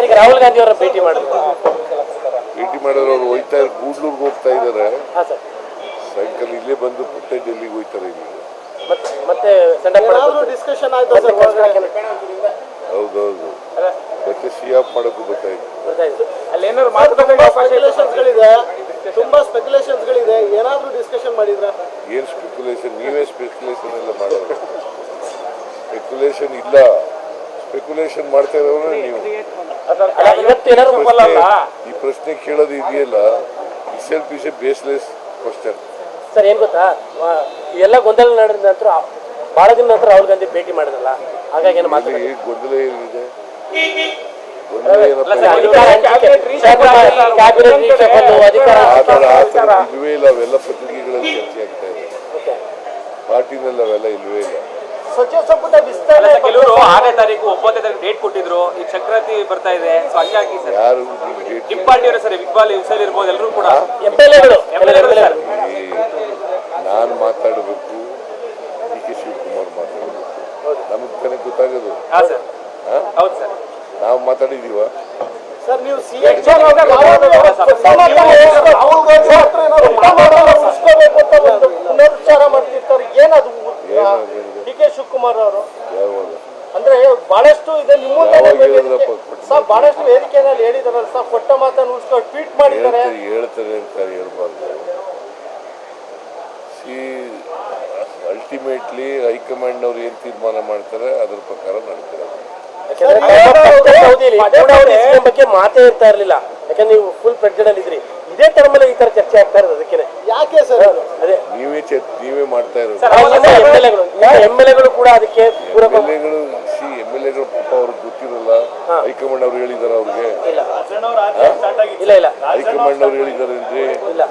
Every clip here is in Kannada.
ಸರ್, ಈಗ ರಾಹುಲ್ ಗಾಂಧಿ ಅವರ ಭೇಟಿ ಮಾಡಿದ್ರು ಅವ್ರು ಹೋಯ್ತಾ ಗೂಡ್ಲೂರ್ಗೆ ಹೋಗ್ತಾ ಇದ್ದಾರೆ. ಹಾಂ ಸರ್. ಸಾಯಂಕಾಲ ಇಲ್ಲೇ ಬಂದು ಮತ್ತೆ ಡೆಲ್ಲಿಗೆ ಹೋಯ್ತಾರೆ. ಇಲ್ಲಿ ಮತ್ತೆ ಡಿಸ್ಕಷನ್ ಆಯ್ತು ಸರ್. ಹೌದೌದು, ಮತ್ತೆ ಸಿಆಪ್ ಮಾಡೋಕ್ಕೂ ಗೊತ್ತಾಯ್ತು. ಅಲ್ಲೇನಾದ್ರು ತುಂಬಾ ಸ್ಪೆಕ್ಯುಲೇಷನ್ಸ್ಗಳಿದೆ, ಏನಾದರೂ ಡಿಸ್ಕಷನ್ ಮಾಡಿದ್ರ? ಏನು ಸ್ಪೆಕ್ಯುಲೇಷನ್? ನೀವೇ ಸ್ಪೆಕ್ಯುಲೇಷನ್ ಎಲ್ಲ ಮಾಡೋದು. ಸ್ಪೆಕ್ಯುಲೇಷನ್ ಇಲ್ಲ, ಸ್ಪೆಕ್ಯುಲೇಷನ್ ಮಾಡ್ತಾ ಇರೋರು ನೀವು. ಈ ಪ್ರಶ್ನೆ ಕೇಳೋದು ಇದೆಯಲ್ಲ, itself is A baseless question. Sir, ಏನ್ ಗೊತ್ತಾ, ಎಲ್ಲ ಗೊಂದಲ ನಡೆದ ನಂತರ ಬಹಳ ದಿನ ನಂತರ ರಾಹುಲ್ ಗಾಂಧಿ ಭೇಟಿ ಮಾಡಿದ್ರಲ್ಲ, ಹಾಗಾಗಿ ಏನು ಗೊಂದಲ ಏನಿದೆ? ಇಲ್ವೇ ಇಲ್ಲ. ಅವೆಲ್ಲ ಪತ್ರಿಕೆಗಳಲ್ಲಿ ಚರ್ಚೆ ಆಗ್ತಾ ಇದೆ, ಪಾರ್ಟಿನಲ್ಲಿ ಅವೆಲ್ಲ ಇಲ್ವೇ ಇಲ್ಲ. ಸಚಿವ ಸಂಪುಟ ವಿಸ್ತರಣೆ ಕೆಲವರು 6ನೇ ತಾರೀಕು 9ನೇ ತಾರೀಕು ಡೇಟ್ ಕೊಟ್ಟಿದ್ರು. ಈಗ ಸಂಕ್ರಾಂತಿ ಬರ್ತಾ ಇದೆ, ಸೊ ಹಂಗಾಗಿ ಸರ್ ಯಾರು ನಿಮ್ಮ ಪಾರ್ಟಿಯವರು ಸರ್ ಇಕ್ಬಾಲ್ ಹುಸೇನ್ ಇರ್ಬೋದು, ಎಲ್ಲರೂ ಕೂಡ ಎಂಎಲ್ಎಗಳು. ನಾನು ಮಾತಾಡಬೇಕು, ಡಿ.ಕೆ. ಶಿವಕುಮಾರ್ ಮಾತಾಡಬೇಕು, ನಮಗೆ ತಾನೇ ಗೊತ್ತಾಗೋದು. ಹೌದು ಸರ್. ನಾವು ಮಾತಾಡಿದೀವ ಸರ್, ನೀವು ಪುನರುಚ್ಚಾರ ಮಾಡ್ತಿರ್ತಾರೆ, ಏನದು? ಡಿ.ಕೆ. ಶಿವಕುಮಾರ್ ಅವರು ಅಂದ್ರೆ ಬಹಳಷ್ಟು ಇದೆ. ನಿಮ್ಮ ಸರ್ ಬಹಳಷ್ಟು ವೇದಿಕೆಯಲ್ಲಿ ಹೇಳಿದಾರಲ್ಲ ಸರ್, ಕೊಟ್ಟ ಮಾತನ್ನು ಉಳಿಸ್ಕೊಂಡು ಟ್ವೀಟ್ ಮಾಡಿದ್ದಾರೆ. ಹೇಳ್ತಾರೆ ಅಂತ ಹೇಳ್ಬಾರ್ದು. ಅಲ್ಟಿಮೇಟ್ಲಿ ಹೈಕಮಾಂಡ್ ಅವ್ರು ಏನ್ ತೀರ್ಮಾನ ಮಾಡ್ತಾರೆ ಅದ್ರ ಪ್ರಕಾರ ನಡ್ತಾರೆ. ಬಗ್ಗೆ ಮಾತೇ ಇರ್ತಾ ಇರ್ಲಿಲ್ಲ, ಯಾಕಂದ್ರೆ ನೀವು ಫುಲ್ ಪ್ರೆಗ್ನೆಂಟ್ ಇದ್ರಿ. ಇದೇ ಟರ್ಮಲ್ಲಿ ಈ ತರ ಚರ್ಚೆ ಆಗ್ತಾ ಇರೋದು, ಅದಕ್ಕೆ ಯಾಕೆ ಸರ್? ಅದೇ ನೀವೇ ಮಾಡ್ತಾ ಇರೋದು. ಎಂಎಲ್ಎಗಳು ಕೂಡ ಅದಕ್ಕೆ ಎಂಎಲ್ಎಗಳು ಪಾಪ ಅವ್ರಿಗೆ ಗೊತ್ತಿರಲ್ಲ. ಹೈಕಮಾಂಡ್ ಅವ್ರು ಹೇಳಿದಾರ ಅವ್ರಿಗೆ? ಇಲ್ಲ. ಹೈಕಮಾಂಡ್ ಅವ್ರು ಹೇಳಿದಾರೆ ಅಂದ್ರೆ ಹೇಳಿಲ್ಲ.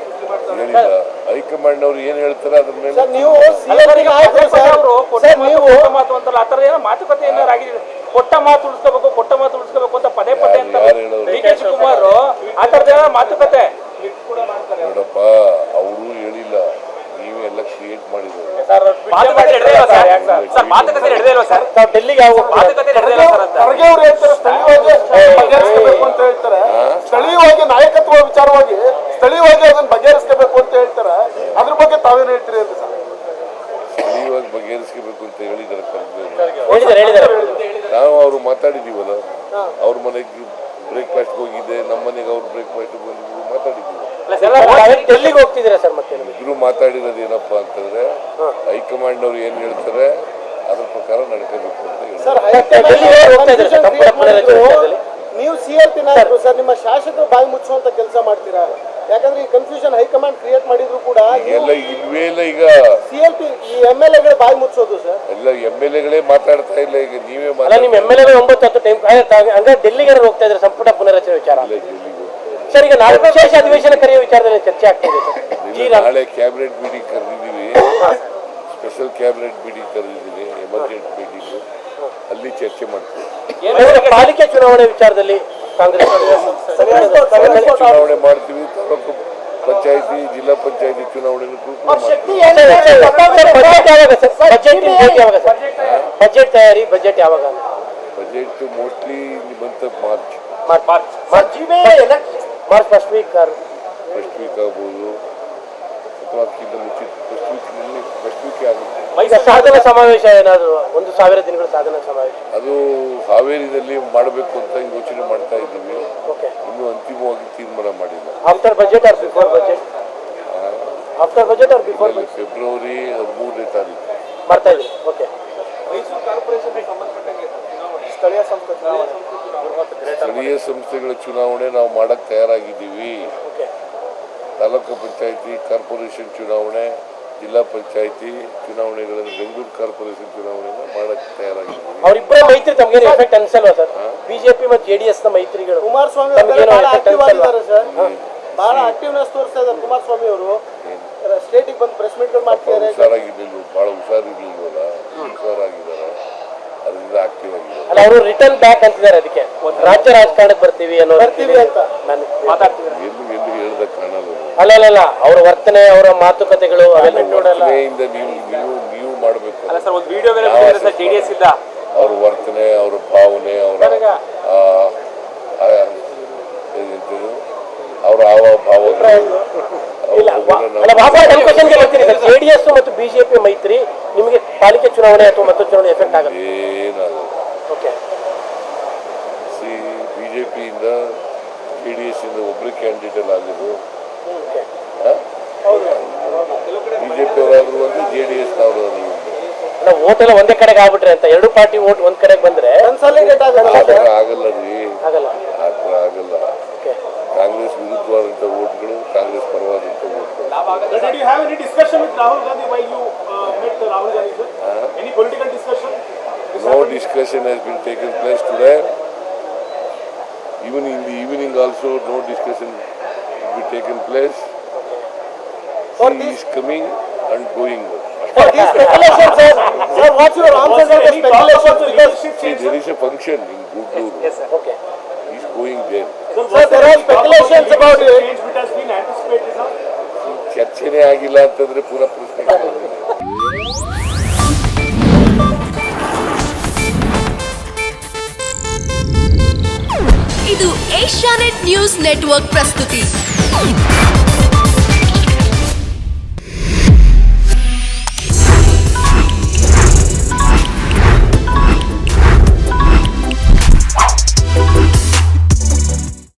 ಹೈಕಮಾಂಡ್ ಅವ್ರು ಏನ್ ಹೇಳ್ತಾರೆ ಅದ್ರ ಮೇಲೆ ಮಾತುಕತೆ ಏನಾರು ಆಗಿದೆ. ಕೊಟ್ಟ ಮಾತು ಉಳಿಸ್ಕೋಬೇಕು ಅಂತ ಪದೇ ಅಂತ ಡಿ.ಕೆ. ಶಿವಕುಮಾರ್ ಆ ತರದ ಮಾತುಕತೆ ನೋಡಪ್ಪ, ಅವರು ಹೇಳಿಲ್ಲ, ನೀವೆಲ್ಲ ಕ್ರಿಯೇಟ್ ಮಾಡಿದ್ರು. ಮಾತುಕತೆ ನಡೆದೇ ಇಲ್ವಾ ಸರ್? ಡೆಲ್ಲಿಗೆ ಮಾತುಕತೆ ನಡೆದೇ ಇಲ್ಲ ಸರ್ ಅಂತ ಸ್ಥಳೀಯವಾಗಿ ನಾಯಕತ್ವ ವಿಚಾರವಾಗಿ ಸ್ಥಳೀಯವಾಗಿ ಅದನ್ನ ಬಗೆಹರಿಸಬೇಕು ಅಂತ ಹೇಳ್ತಾರೆ. ಅದ್ರ ಬಗ್ಗೆ ತಾವೇನು ಹೇಳ್ತೀರಿ ಅಂತ ಸರ್? ಸ್ಥಳೀಯವಾಗಿ ಬಗೆಹರಿಸಬೇಕು ಅಂತ ಹೇಳಿದಾರೆ. ಹೇಳಿದ್ದಾರೆ. ನಾವು ಅವರು ಮಾತಾಡಿದೀವಲ್ಲ, ಅವ್ರ ಮನೆಗೆ ಬ್ರೇಕ್ಫಾಸ್ಟ್ ಹೋಗಿದ್ದೆ, ನಮ್ಮ ಮನೆಗೆ ಅವ್ರು ಬ್ರೇಕ್ಫಾಸ್ಟ್ ಬಂದಿದ್ರು, ಮಾತಾಡಿದ್ದೀವಿ. ಡೆಲ್ಲಿಗೆ ಹೋಗ್ತಿದ್ದೀರಾ ಸರ್? ಮತ್ತೆ ಇಬ್ರು ಮಾತಾಡಿರೋದು ಏನಪ್ಪಾ ಅಂತಂದ್ರೆ, ಹೈಕಮಾಂಡ್ ಅವ್ರು ಏನ್ ಹೇಳ್ತಾರೆ ಅದ್ರ ಪ್ರಕಾರ ನಡ್ಕೋಬೇಕು ಅಂತ ಹೇಳಿ. ನೀವು ಸಿಎಲ್ಪಿ ನಾಯಕರು ಸರ್, ನಿಮ್ಮ ಶಾಸಕರು ಬಾಯಿ ಮುಚ್ಚುವಂತ ಕೆಲಸ ಮಾಡ್ತೀರಾ? ಯಾಕಂದ್ರೆ ಈ ಕನ್ಫ್ಯೂಷನ್ ಹೈಕಮಾಂಡ್ ಕ್ರಿಯೇಟ್ ಮಾಡಿದ್ರು ಕೂಡ ಎಲ್ಲ ಇಲ್ವೇ ಇಲ್ಲ. ಈಗ ಸಿಎಲ್ಪಿ ಈ ಎಂಎಲ್ಎಗಳು ಬಾಯಿ ಮುಚ್ಚೋದು ಸರ್? ಎಲ್ಲ ಎಂಎಲ್ಎಗಳೇ ಮಾತಾಡ್ತಾ ಇಲ್ಲ. ಈಗ ನೀವೇ ನಿಮ್ಮ ಎಂಎಲ್ಎಗಳು 9-10 ಟೈಮ್ ಹಂಗ ಡೆಲ್ಲಿಗೆ ಹೋಗ್ತಾ ಇದ್ರೆ ಸಂಪುಟ ಪುನರಚನೆ ವಿಚಾರ. ಸರ್, ಈಗ ನಾಳೆ ವಿಶೇಷ ಅಧಿವೇಶನ ಕರೆಯುವ ವಿಚಾರದಲ್ಲಿ ಚರ್ಚೆ ಆಗ್ತಿದೆ ಸರ್. ನಾಳೆ ಕ್ಯಾಬಿನೆಟ್ ಮೀಟಿಂಗ್ ಕರೆದಿದ್ದೀವಿ, ಸ್ಪೆಷಲ್ ಕ್ಯಾಬಿನೆಟ್ ಮೀಟಿಂಗ್ ಕರೆದಿದ್ದೀವಿ, ಎಮರ್ಜೆಂಟ್ ಮೀಟಿಂಗ್, ಅಲ್ಲಿ ಚರ್ಚೆ ಮಾಡ್ತೀವಿ. ಪಾಲಿಕೆ ಚುನಾವಣೆ ವಿಚಾರದಲ್ಲಿ ಕಾಂಗ್ರೆಸ್ ಚುನಾವಣೆ ಮಾಡ್ತೀವಿ. ತಾಲೂಕು ಪಂಚಾಯತಿ, ಜಿಲ್ಲಾ ಪಂಚಾಯತಿ ಚುನಾವಣೆ ಬಜೆಟ್ ತಯಾರಿ, ಬಜೆಟ್ ಯಾವಾಗ? Budget mostly month of March first week ಆಗ್ಬೋದು, ಅಥವಾ ಅದಕ್ಕಿಂತ ಮುಂಚೆ ಫಸ್ಟ್ ವೀಕ್ ಆಗುತ್ತೆ. ಸಾಧನ ಸಮಾವೇಶ ಏನಾದ್ರು 1000 ದಿನಗಳ ಸಾಧನ ಸಮಾವೇಶ ಅದು ಹಾವೇರಿಯಲ್ಲಿ ಮಾಡಬೇಕು ಅಂತ ಯೋಚನೆ ಮಾಡ್ತಾ ಇದ್ದೀವಿ. ಇನ್ನೂ ಅಂತಿಮವಾಗಿ ತೀರ್ಮಾನ ಮಾಡಿಲ್ಲ. After budget or before budget? After budget or before? February 13ನೇ ತಾರೀಕು ಮಾಡ್ತಾ ಇದ್ದೀವಿ. ಓಕೆ. ಮೈಸೂರು ಕಾರ್ಪೊರೇಷನ್ಗೆ ಸಂಬಂಧಪಟ್ಟಂಗೆ ಸ್ಥಳೀಯ ಸಂಸ್ಥೆಗಳ ಚುನಾವಣೆ ನಾವು ಮಾಡಕ್ ತಯಾರಾಗಿದ್ದೀವಿ. ತಾಲೂಕು ಪಂಚಾಯತಿ, ಕಾರ್ಪೊರೇಷನ್ ಚುನಾವಣೆ, ಜಿಲ್ಲಾ ಪಂಚಾಯತಿ ಚುನಾವಣೆಗಳನ್ನು, ಬೆಂಗಳೂರು ಕಾರ್ಪೊರೇಷನ್ ಚುನಾವಣೆಯನ್ನು ಮಾಡಕ್ಕೆ ತಯಾರಾಗಿದ್ದೀವಿ. ಅವರಿಬ್ಬರ ಮೈತ್ರಿ ತಮಗೇನು ಎಫೆಕ್ಟ್ ಅನ್ಸಲ್ವಾ ಸರ್? ಬಿಜೆಪಿ ಮತ್ತು ಜೆಡಿಎಸ್ ನ ಮೈತ್ರಿಗಳು ಕುಮಾರಸ್ವಾಮಿ ಬಹಳ ಆಕ್ಟಿವ್ನೆಸ್ ತೋರಿಸ್ತಾ ಇದ್ದಾರೆ. ಕುಮಾರಸ್ವಾಮಿ ಅವರು ಸ್ಟೇಟಿಗೆ ಬಂದು ಪ್ರೆಸ್ ಮೀಟ್ಗಳು ಮಾಡ್ತಿದ್ದಾರೆ. ಹುಷಾರಾಗಿರ್ಲಿಲ್ಲ, ಬಹಳ ಹುಷಾರಿರ್ಲಿಲ್ವಲ್ಲ, ಹುಷಾರಾಗಿದ್ದಾರೆ, ಅದರಿಂದ ಆಕ್ಟಿವ್ ಆಗಿದ್ದಾರೆ. ಅಲ್ಲ, ಅವರು ರಿಟರ್ನ್ ಬ್ಯಾಕ್ ಅಂತಿದ್ದಾರೆ. ಅದಕ್ಕೆ ರಾಜ್ಯ ರಾಜಕಾರಣಕ್ಕೆ ಬರ್ತೀವಿ ಅಂತ ಮಾತಾಡ್ತಿದ್ದಾರೆ. ಎಲ್ಲೂ ಹೇಳ್ದ ಕಾಣಲ್ಲ. ಅಲ್ಲ, ಅವರ ವರ್ತನೆ, ಅವರ ಮಾತುಕತೆಗಳು ಅವೆಲ್ಲ ನೋಡಲ್ಲ. ನೀವು ಮಾಡಬೇಕು. ಅಲ್ಲ ಸರ್, ಒಂದು ವಿಡಿಯೋ ಜೆಡಿಎಸ್ ಇಂದ ಅವ್ರ ವರ್ತನೆ, ಅವರ ಭಾವನೆ, ಅವರ ಅವರ ಹಾವ ಭಾವ ಜೆಡಿಎಸ್ ಮತ್ತು ಬಿಜೆಪಿ ಮೈತ್ರಿ ನಿಮಗೆ ಪಾಲಿಕೆ ಚುನಾವಣೆ ಅಥವಾ ಮತ್ತೊಂದು ಚುನಾವಣೆ ಎಫೆಕ್ಟ್ ಆಗುತ್ತೆ? ಏನಾಗಲ್ಲ. ಓಕೆ. ಬಿಜೆಪಿಯಿಂದ JDS ಇಂದ ಒಬ್ಬರು ಕ್ಯಾಂಡಿಡೇಟ್ ಆಗಿದ್ರು, ಬಿಜೆಪಿ ಅವರಾದ್ರು ಒಂದು JDS ನವರಾದ್ರು ವೋಟ್ ಎಲ್ಲ ಒಂದೇ ಕಡೆಗೆ ಆಗ್ಬಿಟ್ರೆ ಅಂತ, ಎರಡು ಪಾರ್ಟಿ ವೋಟ್ ಒಂದ್ ಕಡೆಗೆ ಬಂದ್ರೆ ಆಗಲ್ಲ ರೀ, ಆಗಲ್ಲ. ಆತರ ಆಗಲ್ಲ. Congress ವಿರುದ್ಧವಾದಂತ ವೋಟ್ಗಳು, Congress ಪರವಾದಂತ ವೋಟ್ಗಳು. Did you have any discussion with Rahul Gandhi while you met Rahul Gandhi, sir? Any political discussion? No discussion has been taken place today. Even in the evening also, no discussion will be taken place. He is coming and going. For these speculations, sir, what's your answer to the speculations? See, there is a function in Guddur. Yes, sir. Okay. He is going there. Sir, there are speculations about it. Change which has been anticipated, sir? ಚರ್ಚೆನೇ ಆಗಿಲ್ಲ ಅಂತಂದ್ರೆ ಪೂರ ಪ್ರಶ್ನೆ. ಇದು ಏಷ್ಯಾನೆಟ್ ನ್ಯೂಸ್ ನೆಟ್ವರ್ಕ್ ಪ್ರಸ್ತುತಿ.